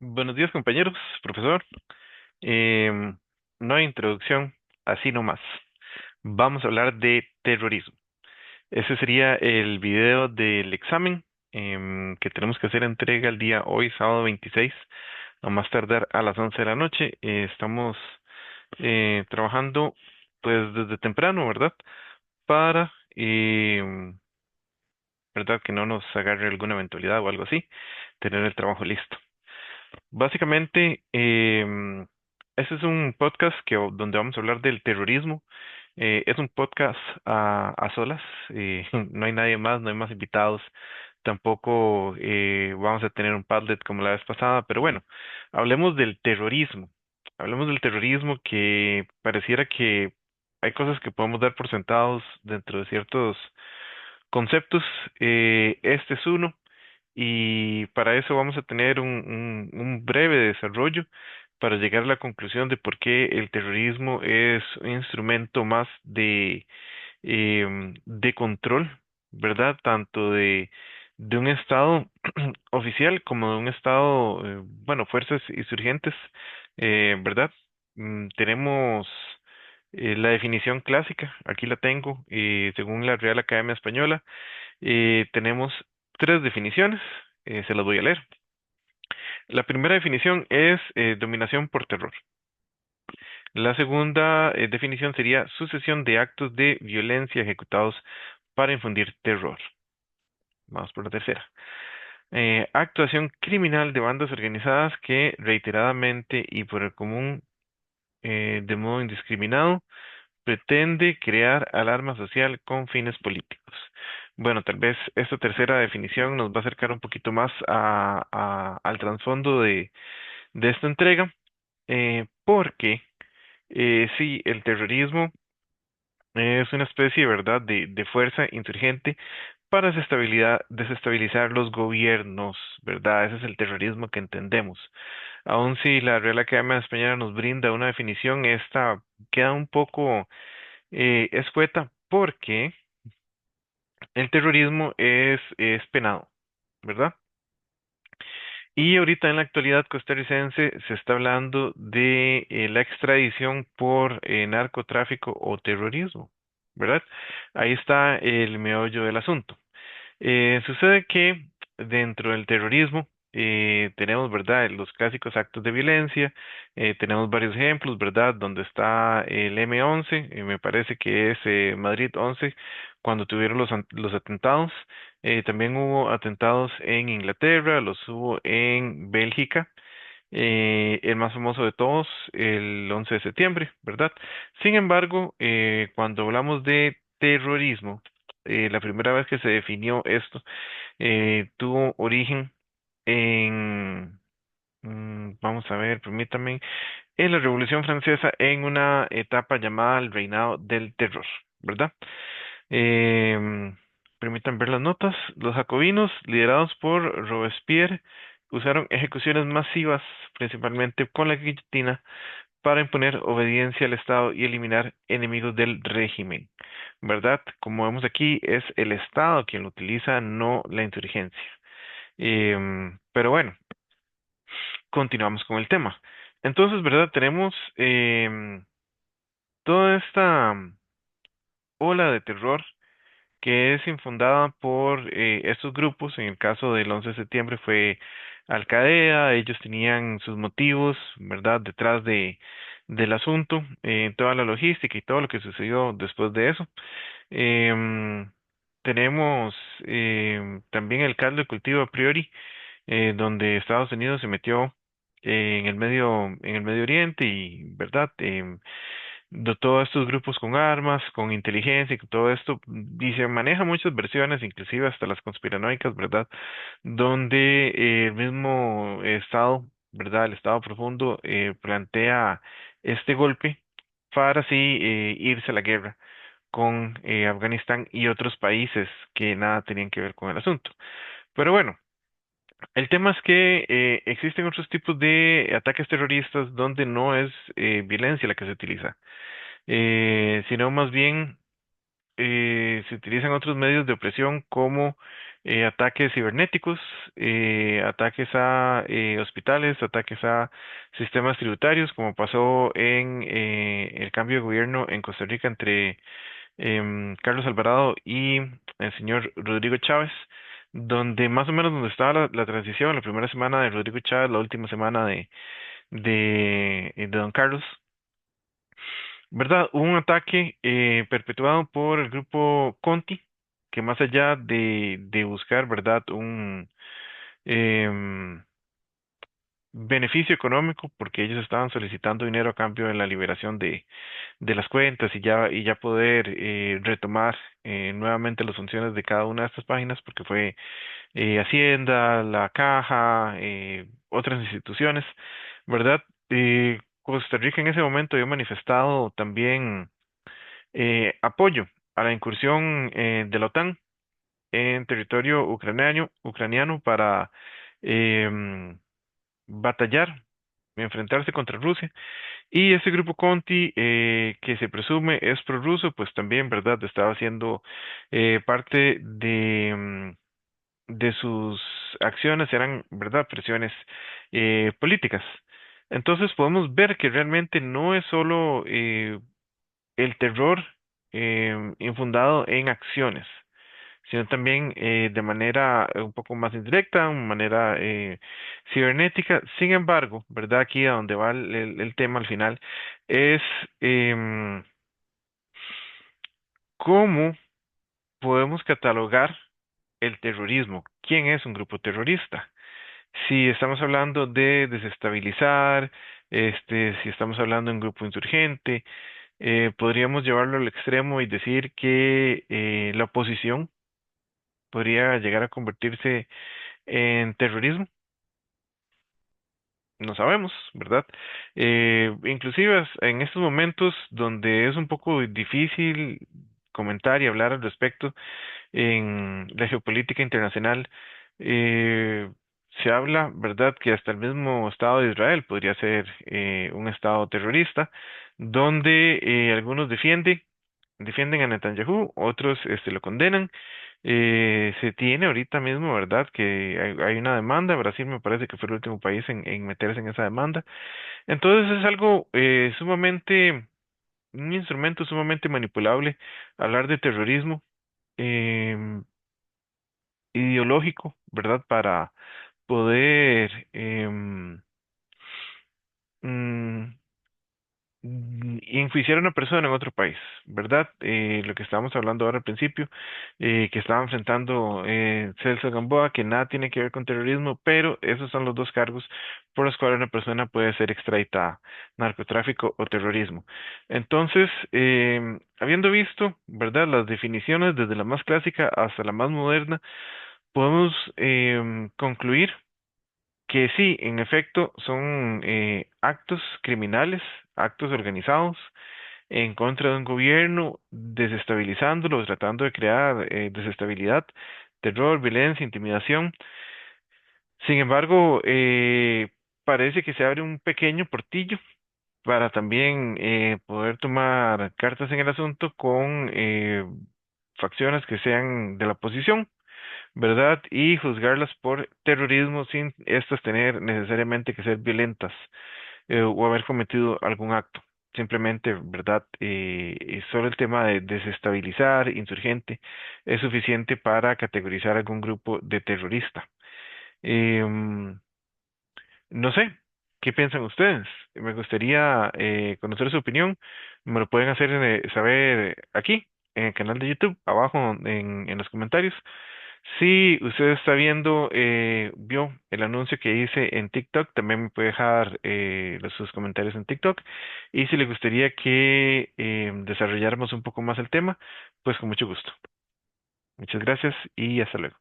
Buenos días, compañeros, profesor. Em, Nueva introducción, así nomás. Vamos a hablar de terrorismo. Ese sería el video del examen que tenemos que hacer entrega el día hoy, sábado 26, a más tardar a las 11 de la noche. Estamos trabajando pues desde temprano, ¿verdad? Para, ¿verdad? Que no nos agarre alguna eventualidad o algo así, tener el trabajo listo. Básicamente, este es un podcast donde vamos a hablar del terrorismo. Es un podcast a solas, no hay nadie más, no hay más invitados. Tampoco vamos a tener un Padlet como la vez pasada, pero bueno, hablemos del terrorismo. Hablemos del terrorismo que pareciera que hay cosas que podemos dar por sentados dentro de ciertos conceptos. Este es uno. Y para eso vamos a tener un breve desarrollo para llegar a la conclusión de por qué el terrorismo es un instrumento más de control, ¿verdad? Tanto de un Estado oficial como de un Estado, bueno, fuerzas insurgentes, ¿verdad? Tenemos la definición clásica, aquí la tengo, según la Real Academia Española. Tenemos tres definiciones, se las voy a leer. La primera definición es dominación por terror. La segunda definición sería sucesión de actos de violencia ejecutados para infundir terror. Vamos por la tercera. Actuación criminal de bandas organizadas que reiteradamente y por el común de modo indiscriminado pretende crear alarma social con fines políticos. Bueno, tal vez esta tercera definición nos va a acercar un poquito más al trasfondo de esta entrega, porque sí, el terrorismo es una especie, ¿verdad?, de fuerza insurgente para desestabilizar los gobiernos, ¿verdad? Ese es el terrorismo que entendemos. Aun si la Real Academia Española nos brinda una definición, esta queda un poco escueta porque el terrorismo es penado, ¿verdad? Y ahorita en la actualidad costarricense se está hablando de la extradición por narcotráfico o terrorismo, ¿verdad? Ahí está el meollo del asunto. Sucede que dentro del terrorismo tenemos, ¿verdad?, los clásicos actos de violencia, tenemos varios ejemplos, ¿verdad?, donde está el M11, me parece que es Madrid 11, cuando tuvieron los atentados. También hubo atentados en Inglaterra, los hubo en Bélgica. El más famoso de todos, el 11 de septiembre, ¿verdad? Sin embargo, cuando hablamos de terrorismo, la primera vez que se definió esto tuvo origen en, vamos a ver, permítame, en la Revolución Francesa en una etapa llamada el Reinado del Terror, ¿verdad? Em, Permítanme ver las notas. Los jacobinos, liderados por Robespierre, usaron ejecuciones masivas, principalmente con la guillotina, para imponer obediencia al Estado y eliminar enemigos del régimen, ¿verdad? Como vemos aquí, es el Estado quien lo utiliza, no la insurgencia. Pero bueno, continuamos con el tema. Entonces, ¿verdad? Tenemos toda esta ola de terror que es infundada por estos grupos. En el caso del 11 de septiembre fue Al Qaeda, ellos tenían sus motivos, ¿verdad?, detrás del asunto, toda la logística y todo lo que sucedió después de eso. Em, Tenemos también el caldo de cultivo a priori, donde Estados Unidos se metió en el Medio Oriente y, ¿verdad? De todos estos grupos con armas, con inteligencia y con todo esto, y se maneja muchas versiones, inclusive hasta las conspiranoicas, ¿verdad? Donde el mismo Estado, ¿verdad? El Estado profundo plantea este golpe para así irse a la guerra con Afganistán y otros países que nada tenían que ver con el asunto. Pero bueno, el tema es que existen otros tipos de ataques terroristas donde no es violencia la que se utiliza, sino más bien se utilizan otros medios de opresión como ataques cibernéticos, ataques a hospitales, ataques a sistemas tributarios, como pasó en el cambio de gobierno en Costa Rica entre Carlos Alvarado y el señor Rodrigo Chávez, donde más o menos donde estaba la transición, la primera semana de Rodrigo Chávez, la última semana de don Carlos, ¿verdad? Hubo un ataque perpetuado por el grupo Conti, que más allá de buscar, ¿verdad? Un em, beneficio económico, porque ellos estaban solicitando dinero a cambio de la liberación de las cuentas y ya poder retomar nuevamente las funciones de cada una de estas páginas, porque fue Hacienda, la Caja, otras instituciones, ¿verdad? Costa Rica en ese momento había manifestado también apoyo a la incursión de la OTAN en territorio ucraniano para em, batallar, enfrentarse contra Rusia. Y ese grupo Conti, que se presume es prorruso, pues también, ¿verdad? Estaba haciendo parte de sus acciones, eran, ¿verdad? Presiones políticas. Entonces podemos ver que realmente no es solo el terror infundado en acciones, sino también de manera un poco más indirecta, de manera cibernética. Sin embargo, ¿verdad? Aquí a donde va el tema al final es em, cómo podemos catalogar el terrorismo. ¿Quién es un grupo terrorista? Si estamos hablando de desestabilizar, si estamos hablando de un grupo insurgente, podríamos llevarlo al extremo y decir que la oposición podría llegar a convertirse en terrorismo. No sabemos, ¿verdad? Inclusive en estos momentos donde es un poco difícil comentar y hablar al respecto en la geopolítica internacional, eh, se habla, ¿verdad?, que hasta el mismo Estado de Israel podría ser un Estado terrorista, donde algunos defienden a Netanyahu, otros lo condenan. Se tiene ahorita mismo, ¿verdad?, que hay una demanda. Brasil me parece que fue el último país en meterse en esa demanda. Entonces es algo un instrumento sumamente manipulable hablar de terrorismo em, ideológico, ¿verdad? Para poder mm, enjuiciar a una persona en otro país, ¿verdad? Lo que estábamos hablando ahora al principio, que estaba enfrentando Celso Gamboa, que nada tiene que ver con terrorismo, pero esos son los dos cargos por los cuales una persona puede ser extraditada, narcotráfico o terrorismo. Entonces, habiendo visto, ¿verdad? Las definiciones desde la más clásica hasta la más moderna, podemos concluir que sí, en efecto, son actos criminales, actos organizados en contra de un gobierno, desestabilizándolo, tratando de crear desestabilidad, terror, violencia, intimidación. Sin embargo, parece que se abre un pequeño portillo para también poder tomar cartas en el asunto con facciones que sean de la oposición, ¿verdad? Y juzgarlas por terrorismo sin estas tener necesariamente que ser violentas o haber cometido algún acto. Simplemente, ¿verdad? Solo el tema de desestabilizar, insurgente, es suficiente para categorizar algún grupo de terrorista. Em, no sé, ¿qué piensan ustedes? Me gustaría conocer su opinión. Me lo pueden hacer saber aquí, en el canal de YouTube, abajo en los comentarios. Si usted está viendo, vio el anuncio que hice en TikTok, también me puede dejar sus comentarios en TikTok. Y si le gustaría que desarrolláramos un poco más el tema, pues con mucho gusto. Muchas gracias y hasta luego.